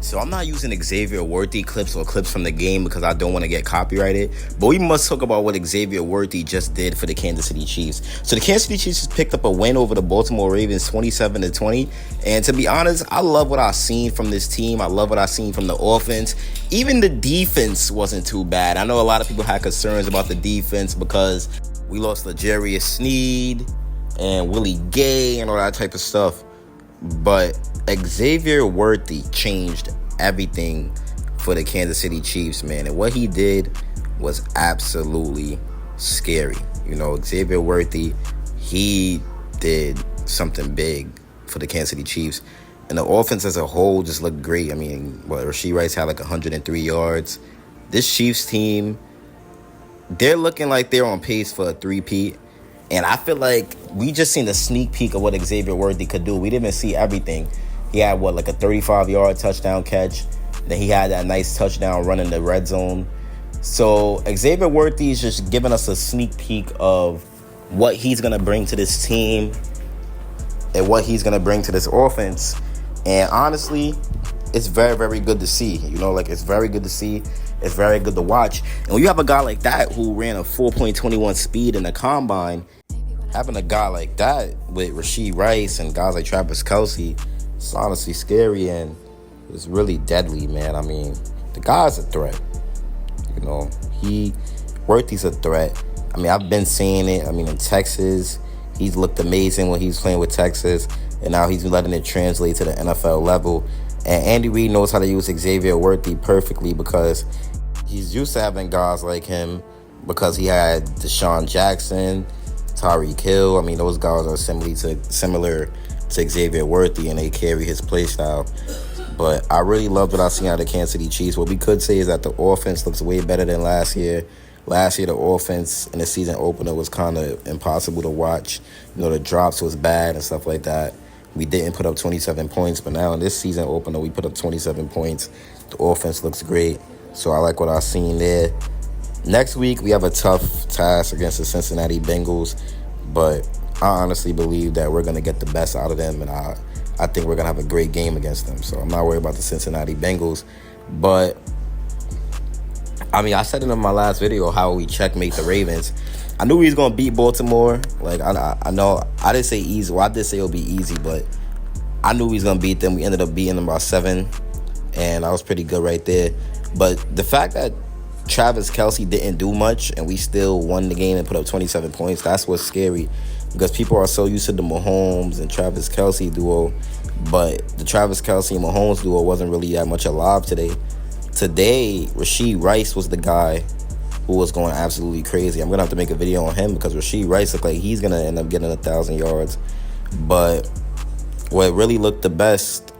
So I'm not using Xavier Worthy clips or clips from the game because I don't want to get copyrighted. But we must talk about what Xavier Worthy just did for the Kansas City Chiefs. So the Kansas City Chiefs just picked up a win over the Baltimore Ravens 27-20. And to be honest, I love what I've seen from this team. I love what I've seen from the offense. Even the defense wasn't too bad. I know a lot of people had concerns about the defense because we lost L'Jarius Sneed and Willie Gay and all that type of stuff. But Xavier Worthy changed everything for the Kansas City Chiefs, man. And what he did was absolutely scary. You know, Xavier Worthy, he did something big for the Kansas City Chiefs. And the offense as a whole just looked great. I mean, Rashee Rice had like 103 yards. This Chiefs team, they're looking like they're on pace for a three-peat. And I feel like we just seen a sneak peek of what Xavier Worthy could do. We didn't see everything. He had, like a 35-yard touchdown catch. Then he had that nice touchdown run in the red zone. So Xavier Worthy is just giving us a sneak peek of what he's going to bring to this team and what he's going to bring to this offense. And honestly, it's very, very good to see. You know, like, it's very good to see. It's very good to watch. And when you have a guy like that who ran a 4.21 speed in the combine, having a guy like that with Rashee Rice and guys like Travis Kelce, it's honestly scary and it's really deadly, man. I mean, the guy's a threat. You know, Worthy's a threat. I mean, I've been seeing it. I mean, in Texas, he's looked amazing when he was playing with Texas, and now he's letting it translate to the NFL level. And Andy Reid knows how to use Xavier Worthy perfectly because he's used to having guys like him because he had Deshaun Jackson, Tyreek Hill. I mean, those guys are similar to Xavier Worthy, and they carry his play style. But I really loved what I seen out of the Kansas City Chiefs. What we could say is that the offense looks way better than last year. Last year, the offense in the season opener was kind of impossible to watch. You know, the drops was bad and stuff like that. We didn't put up 27 points, but now in this season opener, we put up 27 points. The offense looks great. So I like what I've seen there. Next week, we have a tough task against the Cincinnati Bengals, but I honestly believe that we're going to get the best out of them, and I think we're going to have a great game against them. So I'm not worried about the Cincinnati Bengals. But, I mean, I said it in my last video how we checkmate the Ravens. I knew we was going to beat Baltimore. Like, I know I didn't say easy. Well, I did say it would be easy, but I knew we was going to beat them. We ended up beating them by 7, and I was pretty good right there. But the fact that Travis Kelce didn't do much and we still won the game and put up 27 points, that's what's scary. Because people are so used to the Mahomes and Travis Kelce duo, but the Travis Kelce and Mahomes duo wasn't really that much alive today. Today, Rashee Rice was the guy who was going absolutely crazy. I'm going to have to make a video on him because Rashee Rice looked like he's going to end up getting 1,000 yards. But what really looked the best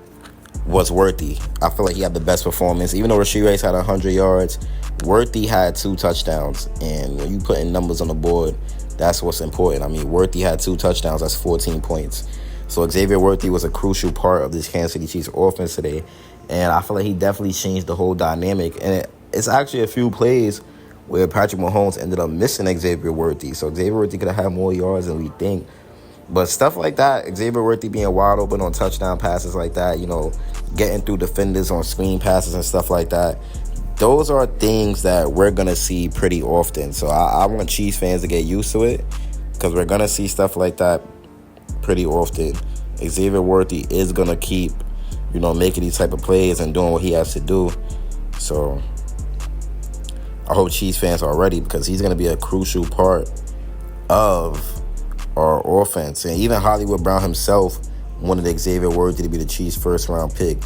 was Worthy. I feel like he had the best performance. Even though Rashee Rice had 100 yards, Worthy had 2 touchdowns. And when you put in numbers on the board, that's what's important. I mean, Worthy had 2 touchdowns. That's 14 points. So Xavier Worthy was a crucial part of this Kansas City Chiefs offense today. And I feel like he definitely changed the whole dynamic. And it's actually a few plays where Patrick Mahomes ended up missing Xavier Worthy. So Xavier Worthy could have had more yards than we think. But stuff like that, Xavier Worthy being wide open on touchdown passes like that, you know, getting through defenders on screen passes and stuff like that, those are things that we're going to see pretty often. So I want Chiefs fans to get used to it because we're going to see stuff like that pretty often. Xavier Worthy is going to keep, you know, making these type of plays and doing what he has to do. So I hope Chiefs fans are ready because he's going to be a crucial part of our offense. And even Hollywood Brown himself wanted Xavier Worthy to be the Chiefs' first-round pick.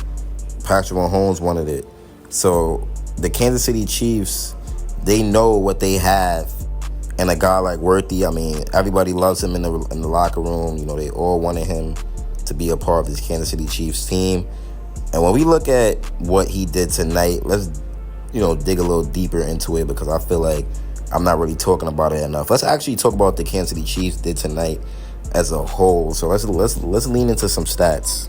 Patrick Mahomes wanted it. So the Kansas City Chiefs, they know what they have. And a guy like Worthy, I mean, everybody loves him in the locker room. You know, they all wanted him to be a part of this Kansas City Chiefs team. And when we look at what he did tonight, let's, you know, dig a little deeper into it because I feel like I'm not really talking about it enough. Let's actually talk about what the Kansas City Chiefs did tonight as a whole. So let's lean into some stats.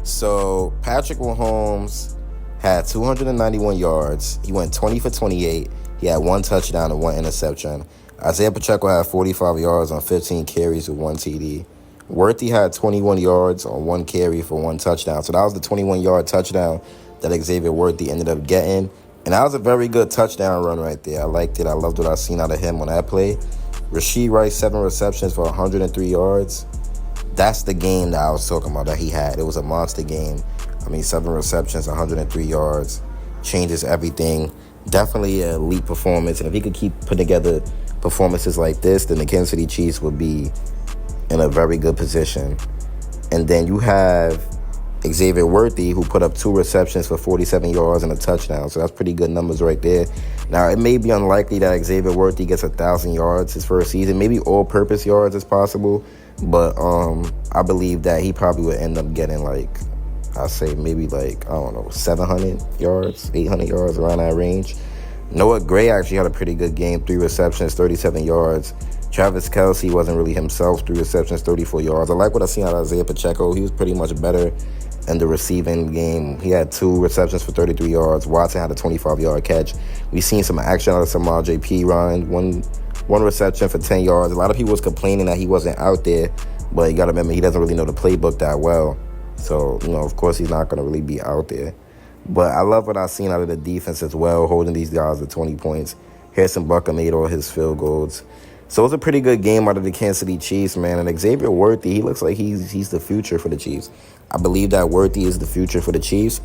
So Patrick Mahomes had 291 yards. He went 20 for 28. He had 1 touchdown and 1 interception. Isaiah Pacheco had 45 yards on 15 carries with 1 TD. Worthy had 21 yards on one carry for one touchdown. So that was the 21-yard touchdown that Xavier Worthy ended up getting. And that was a very good touchdown run right there. I liked it. I loved what I seen out of him on that play. Rashid Rice, 7 receptions for 103 yards. That's the game that I was talking about that he had. It was a monster game. I mean, 7 receptions, 103 yards. Changes everything. Definitely an elite performance. And if he could keep putting together performances like this, then the Kansas City Chiefs would be in a very good position. And then you have Xavier Worthy, who put up 2 receptions for 47 yards and a touchdown. So that's pretty good numbers right there. Now, it may be unlikely that Xavier Worthy gets 1,000 yards his first season. Maybe all-purpose yards is possible. But I believe that he probably would end up getting, like, I'll say maybe, like, I don't know, 700 yards, 800 yards, around that range. Noah Gray actually had a pretty good game, 3 receptions, 37 yards. Travis Kelce wasn't really himself, 3 receptions, 34 yards. I like what I seen out of Isaiah Pacheco. He was pretty much better in the receiving game. He had 2 receptions for 33 yards. Watson had a 25-yard catch. We seen some action out of Samaj P. Ryan, one reception for 10 yards. A lot of people was complaining that he wasn't out there, but you got to remember he doesn't really know the playbook that well. So, of course he's not going to really be out there. But I love what I've seen out of the defense as well, holding these guys to 20 points. Harrison Butker made all his field goals. So it was a pretty good game out of the Kansas City Chiefs, man. And Xavier Worthy, he looks like he's the future for the Chiefs. I believe that Worthy is the future for the Chiefs.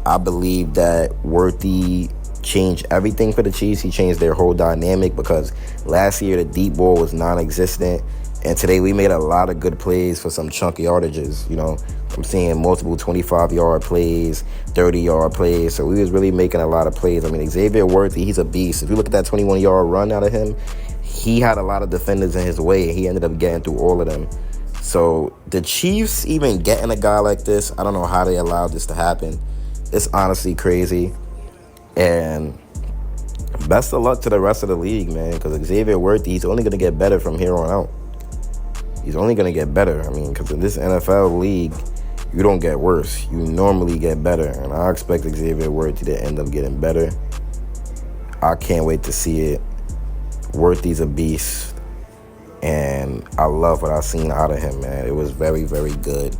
I believe that Worthy changed everything for the Chiefs. He changed their whole dynamic because last year the deep ball was non-existent. And today we made a lot of good plays for some chunky yardages, I'm seeing multiple 25-yard plays, 30-yard plays. So we was really making a lot of plays. I mean, Xavier Worthy, he's a beast. If you look at that 21-yard run out of him, he had a lot of defenders in his way, and he ended up getting through all of them. So the Chiefs even getting a guy like this, I don't know how they allowed this to happen. It's honestly crazy. And best of luck to the rest of the league, man, because Xavier Worthy, he's only going to get better from here on out. He's only going to get better. I mean, because in this NFL league, you don't get worse. You normally get better. And I expect Xavier Worthy to end up getting better. I can't wait to see it. Worthy's a beast. And I love what I've seen out of him, man. It was very, very good.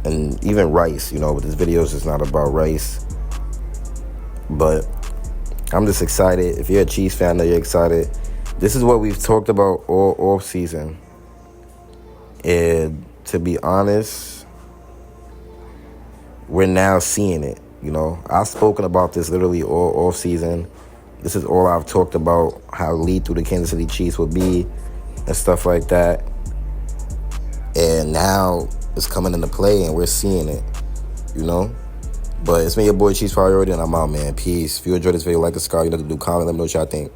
And even Rice, but this video is just not about Rice. But I'm just excited. If you're a Chiefs fan, I know you're excited. This is what we've talked about all off season. And to be honest, we're now seeing it. I've spoken about this literally all off season. This is all I've talked about, how lethal the Kansas City Chiefs would be and stuff like that. And now it's coming into play and we're seeing it, But it's me, your boy Chiefs Priority, and I'm out, man. Peace. If you enjoyed this video, like, subscribe, comment, let me know what y'all think.